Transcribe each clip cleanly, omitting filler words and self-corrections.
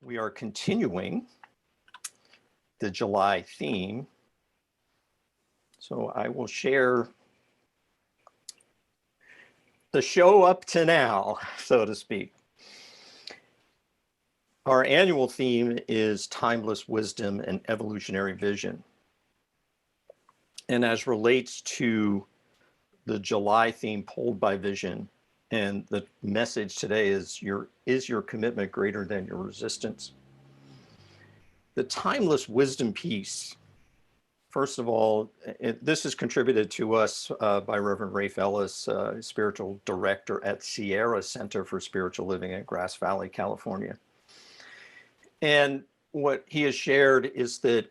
We are continuing the July theme. So I will share the show up to now, so to speak. Our annual theme is timeless wisdom and evolutionary vision. And as relates to the July theme pulled by vision, and the message today is your commitment greater than your resistance? The timeless wisdom piece, first of all, this is contributed to us by Reverend Rafe Ellis, spiritual director at Sierra Center for Spiritual Living in Grass Valley, California. And what he has shared is that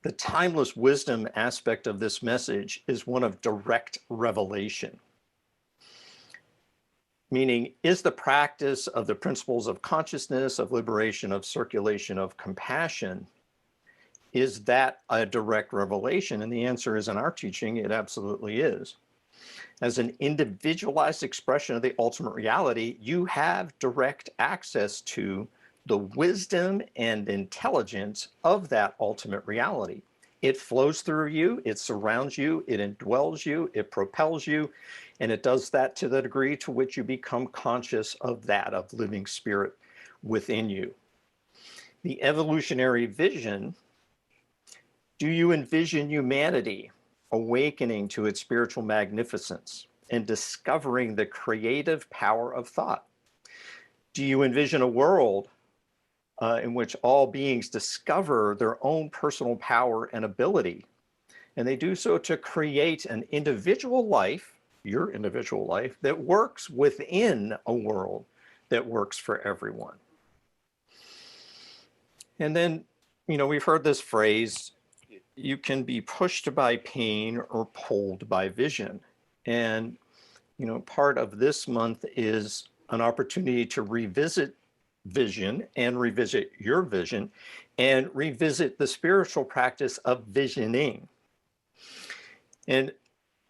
the timeless wisdom aspect of this message is one of direct revelation. Meaning, is the practice of the principles of consciousness, of liberation, of circulation, of compassion, is that a direct revelation? And the answer is, in our teaching, it absolutely is. As an individualized expression of the ultimate reality, you have direct access to the wisdom and intelligence of that ultimate reality. It flows through you, it surrounds you, it indwells you, it propels you, and it does that to the degree to which you become conscious of that, of living spirit within you. The evolutionary vision: do you envision humanity awakening to its spiritual magnificence and discovering the creative power of thought? Do you envision a world in which all beings discover their own personal power and ability, and they do so to create an individual life, your individual life, that works within a world that works for everyone? And then, we've heard this phrase, you can be pushed by pain or pulled by vision. And, part of this month is an opportunity to revisit vision and revisit your vision and revisit the spiritual practice of visioning. And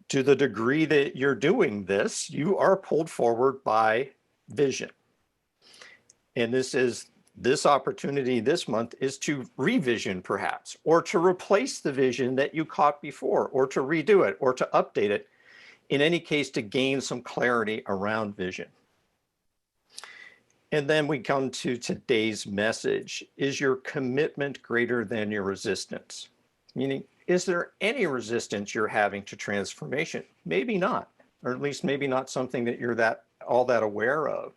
to the degree that you're doing this, you are pulled forward by vision. And this opportunity this month is to revision, perhaps, or to replace the vision that you caught before, or to redo it, or to update it. In any case, to gain some clarity around vision. And then we come to today's message. Is your commitment greater than your resistance? Meaning, is there any resistance you're having to transformation? Maybe not, or at least maybe not something that you're all that aware of.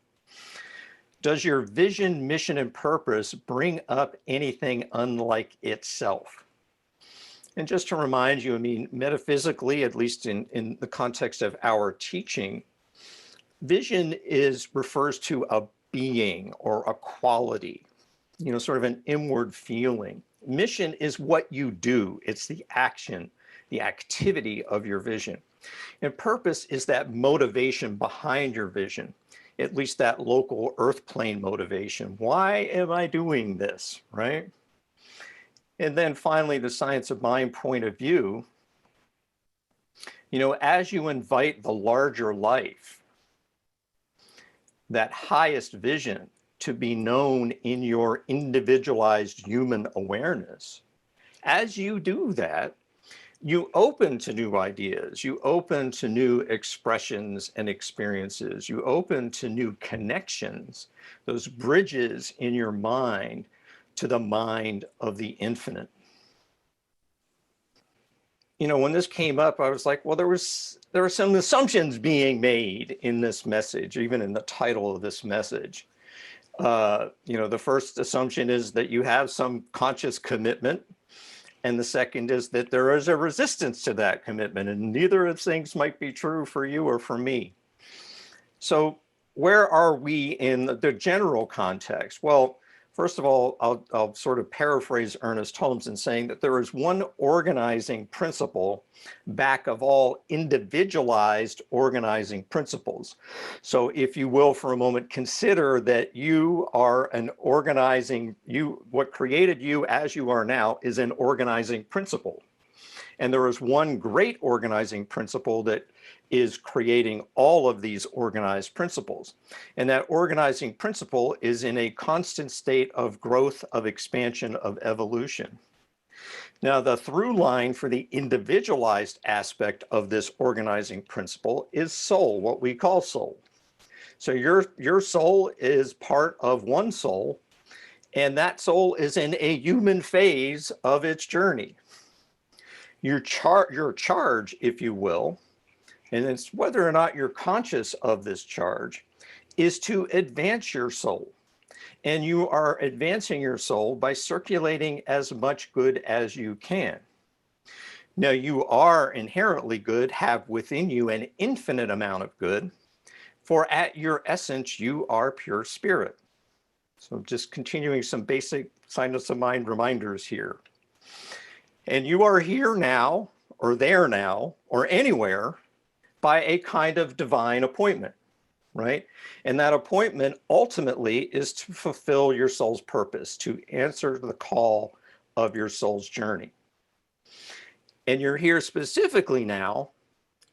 Does your vision, mission, and purpose bring up anything unlike itself? And just to remind you, metaphysically, at least in the context of our teaching, vision refers to a being or a quality, sort of an inward feeling. Mission is what you do. It's the action, the activity of your vision. And purpose is that motivation behind your vision, at least that local earth plane motivation. Why am I doing this, right? And then finally, the science of mind point of view, as you invite the larger life, that highest vision, to be known in your individualized human awareness, as you do that, you open to new ideas, you open to new expressions and experiences, you open to new connections, those bridges in your mind to the mind of the infinite. When this came up, I was like, well, there were some assumptions being made in this message, even in the title of this message. The first assumption is that you have some conscious commitment. And the second is that there is a resistance to that commitment. And neither of those things might be true for you or for me. So where are we in the general context? Well, first of all, I'll sort of paraphrase Ernest Holmes in saying that there is one organizing principle back of all individualized organizing principles. So if you will, for a moment, consider that you are what created you as you are now is an organizing principle. And there is one great organizing principle that is creating all of these organized principles. And that organizing principle is in a constant state of growth, of expansion, of evolution. Now, the through line for the individualized aspect of this organizing principle is soul, what we call soul. So your soul is part of one soul, and that soul is in a human phase of its journey. Your charge, if you will, and it's whether or not you're conscious of this charge, is to advance your soul. And you are advancing your soul by circulating as much good as you can. Now, you are inherently good, have within you an infinite amount of good, for at your essence, you are pure spirit. So just continuing some basic science of mind reminders here. And you are here now, or there now, or anywhere by a kind of divine appointment, right? And that appointment ultimately is to fulfill your soul's purpose, to answer the call of your soul's journey. And you're here specifically now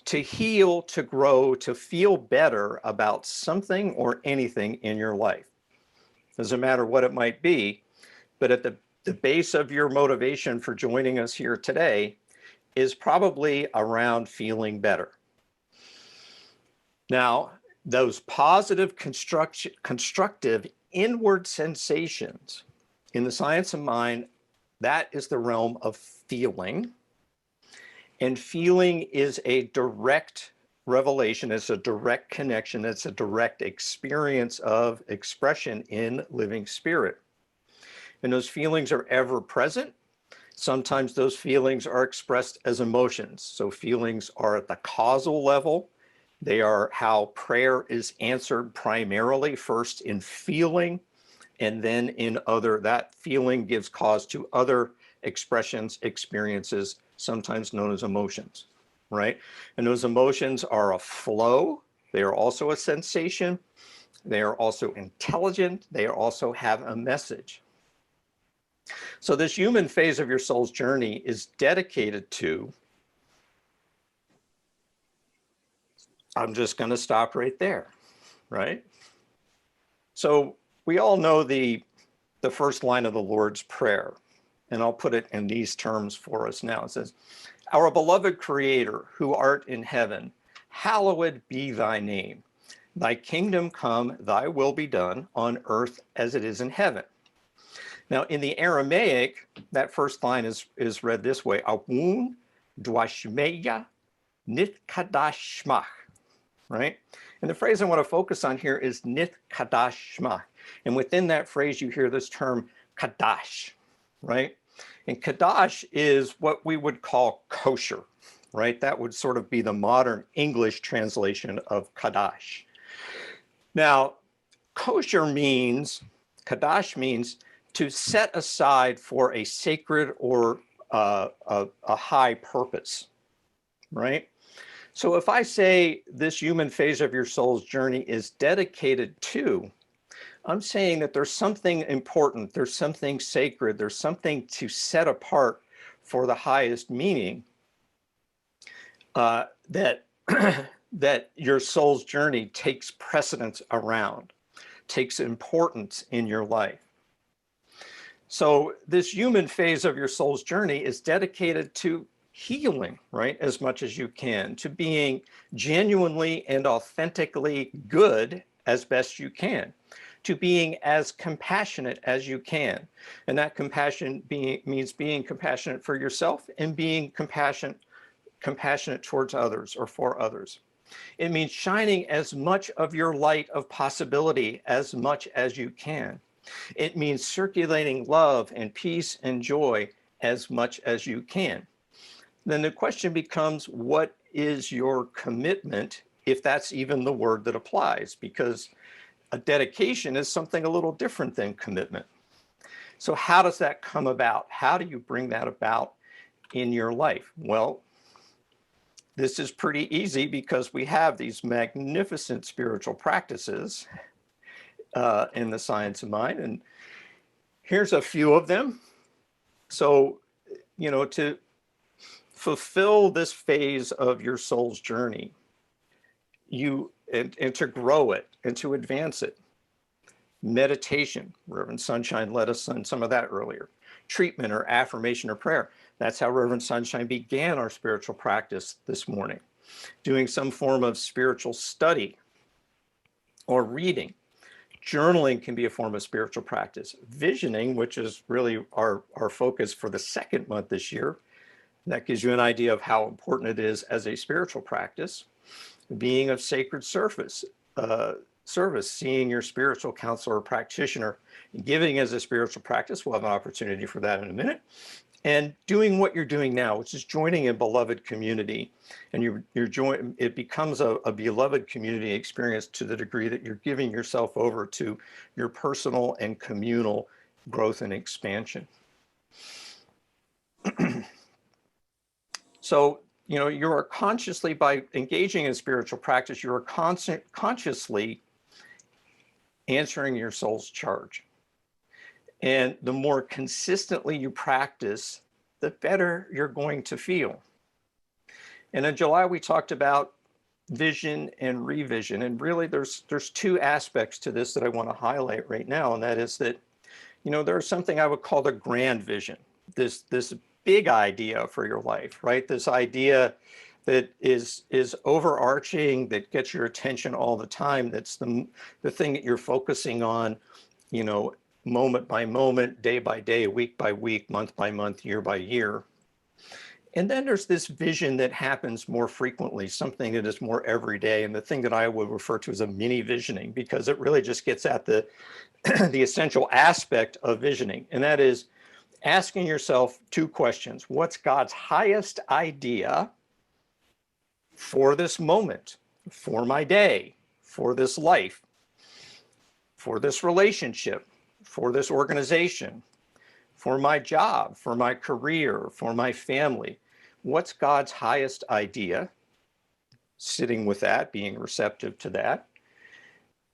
to heal, to grow, to feel better about something or anything in your life. Doesn't matter what it might be, but at the base of your motivation for joining us here today is probably around feeling better. Now, those positive, constructive inward sensations in the science of mind, that is the realm of feeling. And feeling is a direct revelation, it's a direct connection, it's a direct experience of expression in living spirit. And those feelings are ever present. Sometimes those feelings are expressed as emotions. So feelings are at the causal level. They are how prayer is answered primarily, first in feeling, and then in other, that feeling gives cause to other expressions, experiences, sometimes known as emotions, right? And those emotions are a flow. They are also a sensation. They are also intelligent. They also have a message. So this human phase of your soul's journey is dedicated to, I'm just going to stop right there, right? So we all know the first line of the Lord's Prayer, and I'll put it in these terms for us now. It says, "Our beloved Creator, who art in heaven, hallowed be thy name. Thy kingdom come, thy will be done on earth as it is in heaven." Now, in the Aramaic, that first line is read this way, Awun dwashmeya nit kadash shmach, right? And the phrase I want to focus on here is nit kadash shmach. And within that phrase, you hear this term kadash, right? And kadash is what we would call kosher, right? That would sort of be the modern English translation of kadash. Now, kosher means, kadash means to set aside for a sacred or a high purpose, right? So if I say this human phase of your soul's journey is dedicated to, I'm saying that there's something important, there's something sacred, there's something to set apart for the highest meaning that that your soul's journey takes precedence around, takes importance in your life. So this human phase of your soul's journey is dedicated to healing, right, as much as you can, to being genuinely and authentically good as best you can, to being as compassionate as you can. And that compassion means being compassionate for yourself and being compassionate towards others or for others. It means shining as much of your light of possibility as much as you can. It means circulating love and peace and joy as much as you can. Then the question becomes, what is your commitment, if that's even the word that applies? Because a dedication is something a little different than commitment. So how does that come about? How do you bring that about in your life? Well, this is pretty easy because we have these magnificent spiritual practices in the science of mind. And here's a few of them. So, you know, to fulfill this phase of your soul's journey, and to grow it and to advance it. Meditation, Reverend Sunshine led us on some of that earlier. Treatment or affirmation or prayer. That's how Reverend Sunshine began our spiritual practice this morning. Doing some form of spiritual study or reading. Journaling can be a form of spiritual practice. Visioning, which is really our focus for the second month this year, that gives you an idea of how important it is as a spiritual practice. Being of sacred service, seeing your spiritual counselor or practitioner, giving as a spiritual practice. We'll have an opportunity for that in a minute. And doing what you're doing now, which is joining a beloved community. And it becomes a beloved community experience to the degree that you're giving yourself over to your personal and communal growth and expansion. So, you are consciously, by engaging in spiritual practice, you are consciously answering your soul's charge. And the more consistently you practice, the better you're going to feel. And in July, we talked about vision and revision. And really, there's two aspects to this that I want to highlight right now. And that is that, there's something I would call the grand vision, this big idea for your life, right? This idea that is overarching, that gets your attention all the time. That's the thing that you're focusing on, moment by moment, day by day, week by week, month by month, year by year. And then there's this vision that happens more frequently, something that is more everyday, and the thing that I would refer to as a mini visioning, because it really just gets at the essential aspect of visioning, and that is asking yourself two questions. What's God's highest idea for this moment, for my day, for this life, for this relationship, for this organization, for my job, for my career, for my family? What's God's highest idea? Sitting with that, being receptive to that.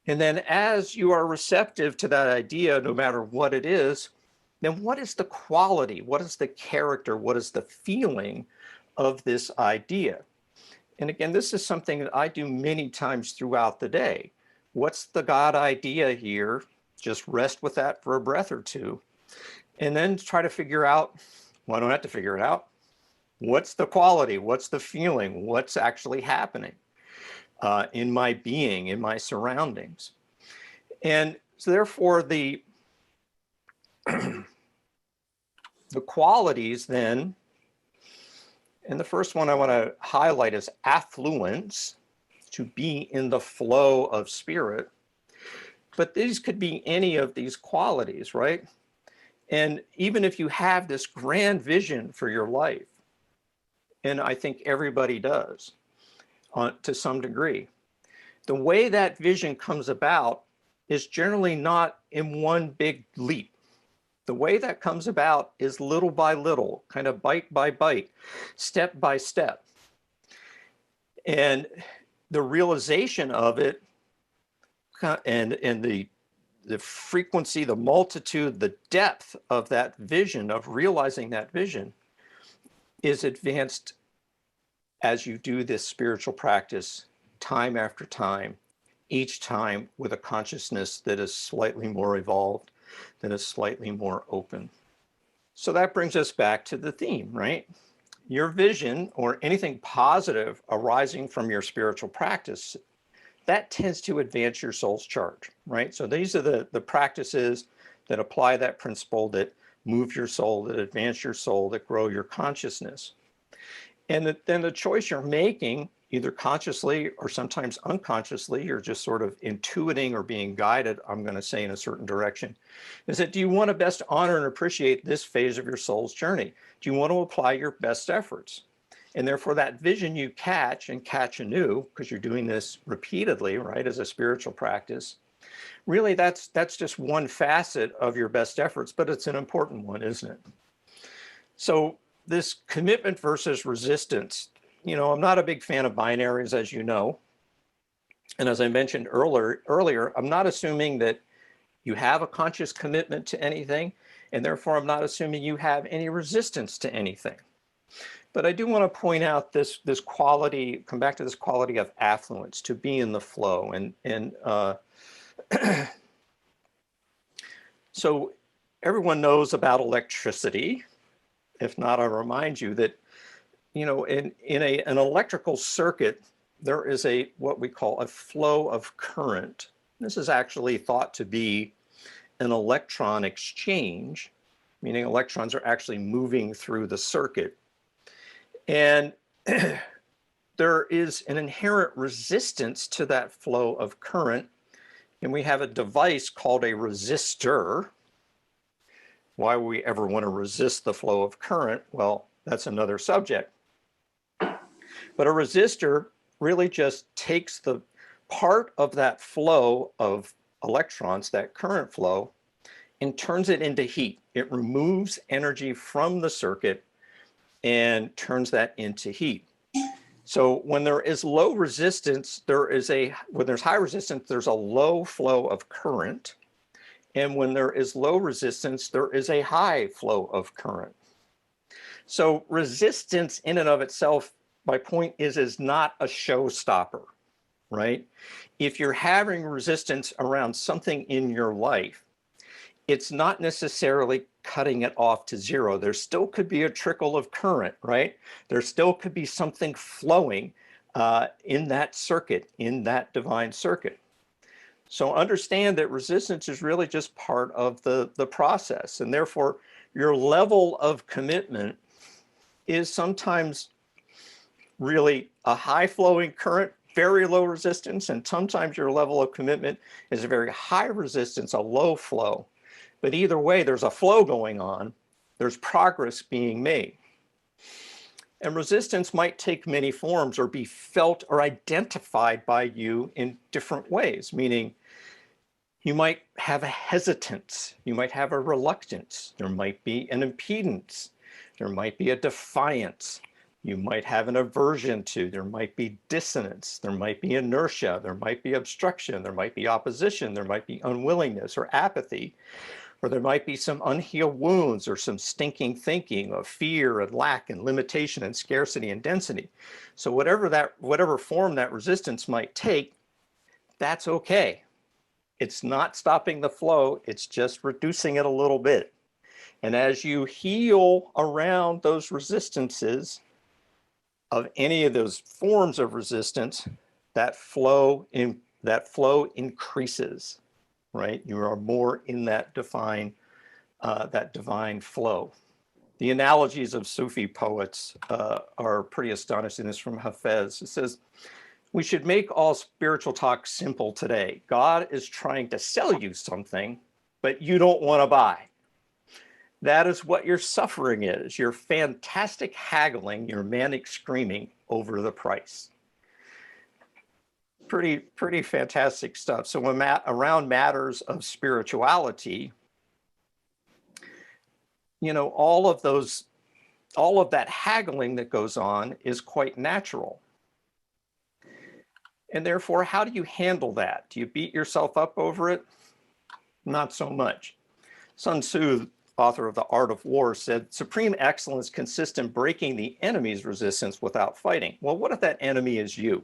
And then as you are receptive to that idea, no matter what it is, then what is the quality? What is the character? What is the feeling of this idea? And again, this is something that I do many times throughout the day. What's the God idea here? Just rest with that for a breath or two. And then try to figure out, well, I don't have to figure it out. What's the quality? What's the feeling? What's actually happening in my being, in my surroundings? And so therefore, the qualities then, and the first one I want to highlight is affluence, to be in the flow of spirit. But these could be any of these qualities, right? And even if you have this grand vision for your life, and I think everybody does to some degree, the way that vision comes about is generally not in one big leap. The way that comes about is little by little, kind of bite by bite, step by step. And the realization of it and the frequency, the multitude, the depth of that vision, of realizing that vision, is advanced as you do this spiritual practice time after time, each time with a consciousness that is slightly more evolved, that is slightly more open. So that brings us back to the theme, right? Your vision, or anything positive arising from your spiritual practice, that tends to advance your soul's charge, right? So these are the practices that apply that principle, that move your soul, that advance your soul, that grow your consciousness. And then the choice you're making, either consciously or sometimes unconsciously, you're just sort of intuiting or being guided, I'm going to say, in a certain direction, is that do you want to best honor and appreciate this phase of your soul's journey? Do you want to apply your best efforts? And therefore that vision you catch and catch anew, because you're doing this repeatedly, right, as a spiritual practice, really that's just one facet of your best efforts, but it's an important one, isn't it? So this commitment versus resistance, I'm not a big fan of binaries, as you know. And as I mentioned earlier, I'm not assuming that you have a conscious commitment to anything, and therefore I'm not assuming you have any resistance to anything. But I do want to point out this quality, come back to this quality of affluence, to be in the flow. And so everyone knows about electricity. If not, I'll remind you that, you know, in an electrical circuit, there is what we call a flow of current. This is actually thought to be an electron exchange, meaning electrons are actually moving through the circuit. And there is an inherent resistance to that flow of current. And we have a device called a resistor. Why would we ever want to resist the flow of current? Well, that's another subject. But a resistor really just takes the part of that flow of electrons, that current flow, and turns it into heat. It removes energy from the circuit and turns that into heat. So when there is low resistance, when there's high resistance, there's a low flow of current. And when there is low resistance, there is a high flow of current. So resistance in and of itself, my point is not a showstopper, right? If you're having resistance around something in your life, it's not necessarily cutting it off to zero. There still could be a trickle of current, right? There still could be something flowing in that circuit, in that divine circuit. So understand that resistance is really just part of the process. And therefore, your level of commitment is sometimes really a high flowing current, very low resistance, and sometimes your level of commitment is a very high resistance, a low flow. But either way, there's a flow going on, there's progress being made. And resistance might take many forms or be felt or identified by you in different ways, meaning you might have a hesitance, you might have a reluctance, there might be an impedance, there might be a defiance, you might have an aversion to, there might be dissonance, there might be inertia, there might be obstruction, there might be opposition, there might be unwillingness or apathy, or there might be some unhealed wounds or some stinking thinking of fear and lack and limitation and scarcity and density. So whatever form that resistance might take, that's okay. It's not stopping the flow, it's just reducing it a little bit. And as you heal around those resistances of any of those forms of resistance, that flow increases, right? You are more in that divine flow. The analogies of Sufi poets are pretty astonishing. This is from Hafez. It says, we should make all spiritual talk simple today. God is trying to sell you something, but you don't want to buy. That is what your suffering is. Your fantastic haggling, your manic screaming over the price. Pretty fantastic stuff. So around matters of spirituality, you know, all of that haggling that goes on is quite natural. And therefore, how do you handle that? Do you beat yourself up over it? Not so much. Sun Tzu, author of The Art of War, said, supreme excellence consists in breaking the enemy's resistance without fighting. Well, what if that enemy is you?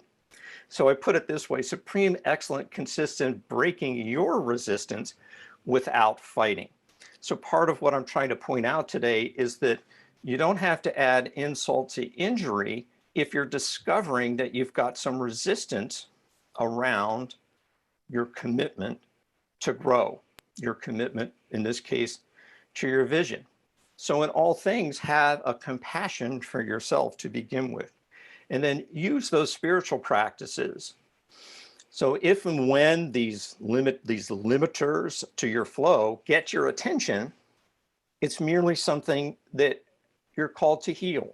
So I put it this way, supreme excellence consists in breaking your resistance without fighting. So part of what I'm trying to point out today is that you don't have to add insult to injury if you're discovering that you've got some resistance around your commitment to grow, your commitment, in this case, to your vision. So in all things, have a compassion for yourself to begin with, and then use those spiritual practices. So if and when these limiters to your flow get your attention, it's merely something that you're called to heal.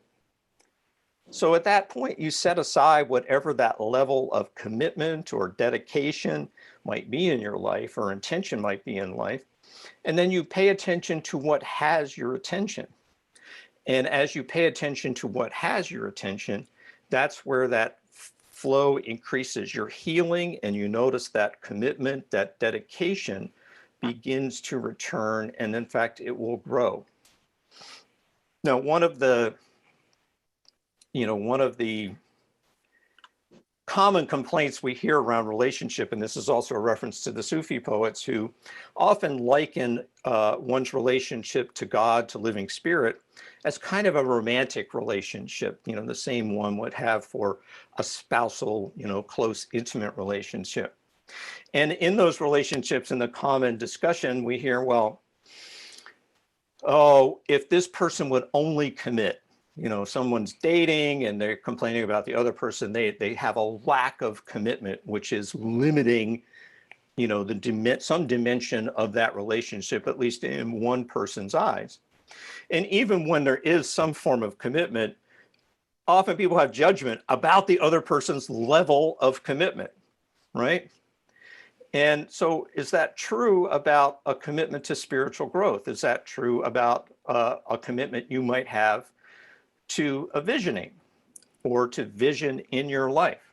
So at that point, you set aside whatever that level of commitment or dedication might be in your life or intention might be in life, and then you pay attention to what has your attention. And as you pay attention to what has your attention, that's where that flow increases. You're healing, and you notice that commitment, that dedication begins to return, and in fact, it will grow. Now, one of the one of the common complaints we hear around relationship, and this is also a reference to the Sufi poets who often liken one's relationship to God, to living spirit, as kind of a romantic relationship, the same one would have for a spousal, close, intimate relationship. And in those relationships, in the common discussion, we hear, well, oh, if this person would only commit, someone's dating and they're complaining about the other person, they have a lack of commitment, which is limiting, some dimension of that relationship, at least in one person's eyes. And even when there is some form of commitment, often people have judgment about the other person's level of commitment, right? And so is that true about a commitment to spiritual growth? Is that true about a commitment you might have to a visioning or to vision in your life?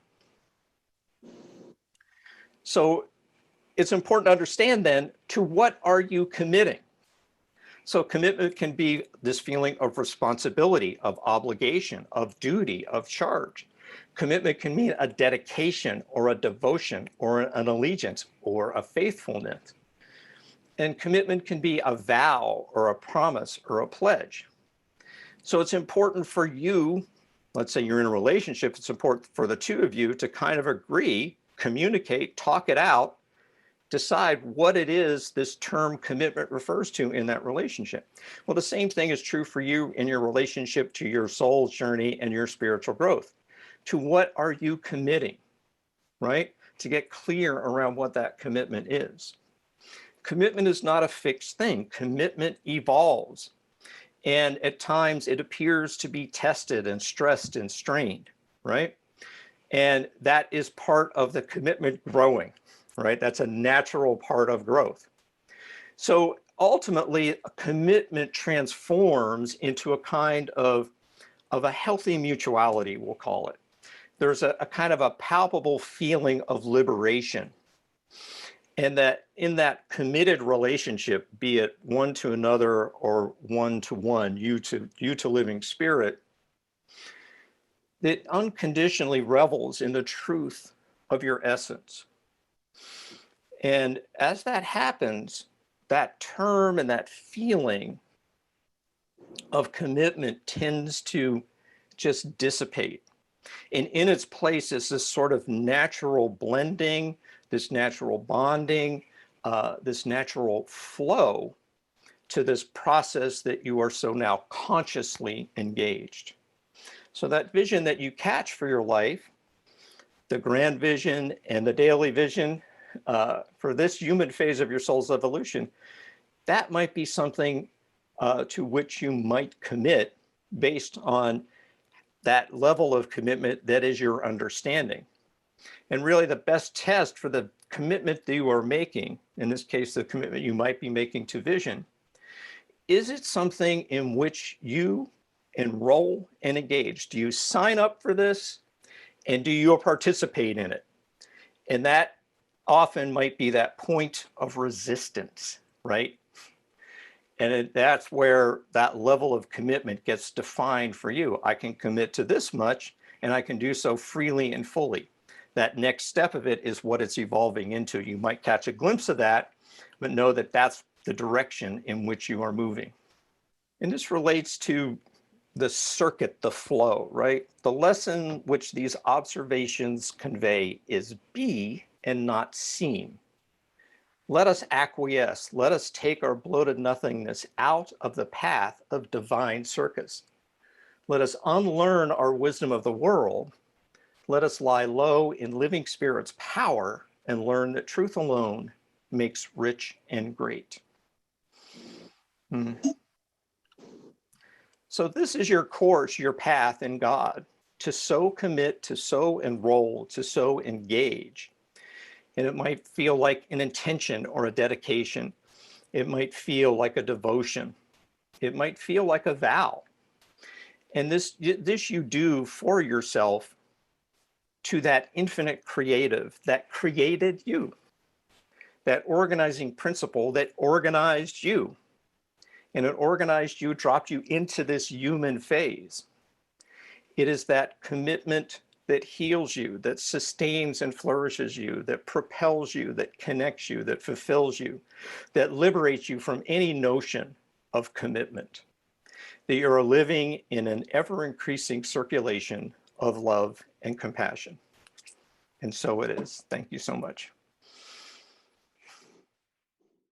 So it's important to understand then, to what are you committing? So commitment can be this feeling of responsibility, of obligation, of duty, of charge. Commitment can mean a dedication or a devotion or an allegiance or a faithfulness. And commitment can be a vow or a promise or a pledge. So it's important for you, let's say you're in a relationship, it's important for the two of you to kind of agree, communicate, talk it out, decide what it is this term commitment refers to in that relationship. Well, the same thing is true for you in your relationship to your soul's journey and your spiritual growth. To what are you committing, right? To get clear around what that commitment is. Commitment is not a fixed thing. Commitment evolves. And at times it appears to be tested and stressed and strained, right? And that is part of the commitment growing, right? That's a natural part of growth. So ultimately, a commitment transforms into a kind of a healthy mutuality, we'll call it. There's a kind of a palpable feeling of liberation. And that in that committed relationship, be it one to another or one to one, you to living spirit, that unconditionally revels in the truth of your essence. And as that happens, that term and that feeling of commitment tends to just dissipate. And in its place is this sort of natural blending, this natural bonding, this natural flow to this process that you are so now consciously engaged. So that vision that you catch for your life, the grand vision and the daily vision for this human phase of your soul's evolution, that might be something to which you might commit based on that level of commitment that is your understanding. And really the best test for the commitment that you are making, in this case, the commitment you might be making to vision, is it something in which you enroll and engage? Do you sign up for this and do you participate in it? And that often might be that point of resistance, right? And that's where that level of commitment gets defined for you. I can commit to this much and I can do so freely and fully. That next step of it is what it's evolving into. You might catch a glimpse of that, but know that that's the direction in which you are moving. And this relates to the circuit, the flow, right? The lesson which these observations convey is be and not seem. Let us acquiesce. Let us take our bloated nothingness out of the path of divine circus. Let us unlearn our wisdom of the world. Let us lie low in living spirit's power and learn that truth alone makes rich and great. So this is your course, your path in God, to so commit, to so enroll, to so engage. And it might feel like an intention or a dedication. It might feel like a devotion. It might feel like a vow. And this you do for yourself to that infinite creative that created you, that organizing principle that organized you. And it organized you, dropped you into this human phase. It is that commitment that heals you, that sustains and flourishes you, that propels you, that connects you, that fulfills you, that liberates you from any notion of commitment, that you're living in an ever-increasing circulation of love and compassion. And so it is. Thank you so much.